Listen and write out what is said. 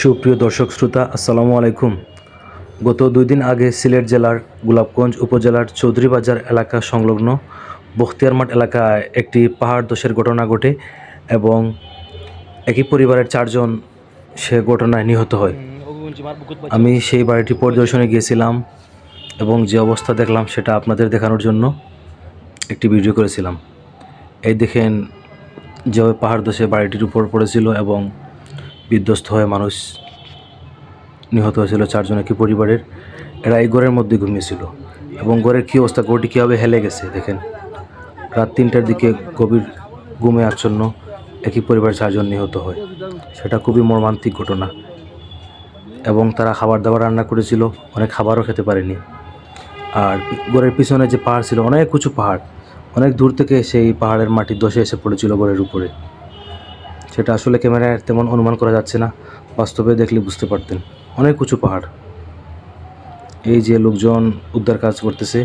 সুপ্রিয় দর্শক শ্রোতা, আসসালামু আলাইকুম। গত 2 দিন আগে সিলেট জেলার গোলাপগঞ্জ উপজেলার চৌধুরীবাজার এলাকা সংলগ্ন বখতিয়ার মাঠ এলাকায় একটি পাহাড় ধসের ঘটনা ঘটে এবং একই পরিবারের 4 জন সে ঘটনায় নিহত হয়। আমি সেই বাড়িটি পরিদর্শনে গিয়েছিলাম এবং যে অবস্থা দেখলাম সেটা আপনাদের দেখানোর জন্য একটি ভিডিও করেছিলাম। এই দেখেন যেভাবে পাহাড় ধসে বাড়িটির উপর পড়েছিল এবং বিধ্বস্ত হয়ে মানুষ নিহত হয়েছিল। 4 জন একই পরিবারের। এরা এই ঘরের মধ্যে ঘুমিয়েছিল এবং ঘরের কী অবস্থা, ঘরটি কীভাবে হেলে গেছে দেখেন। রাত 3টার দিকে গভীর ঘুমে আচ্ছন্ন একই পরিবারের 4 জন নিহত হয়। সেটা খুবই মর্মান্তিক ঘটনা এবং তারা খাবার দাবার রান্না করেছিল, অনেক খাবারও খেতে পারেনি। আর ঘরের পিছনে যে পাহাড় ছিল, অনেক উঁচু পাহাড়, অনেক দূর থেকে সেই পাহাড়ের মাটি ধসে এসে পড়েছিল ঘরের উপরে। সেটা আসলে ক্যামেরায় তেমন অনুমান করা যাচ্ছে না, বাস্তবে দেখলে বুঝতে পারতেন। অনেক উঁচু পাহাড়। এই যে লোকজন উদ্ধার কাজ করতেছে,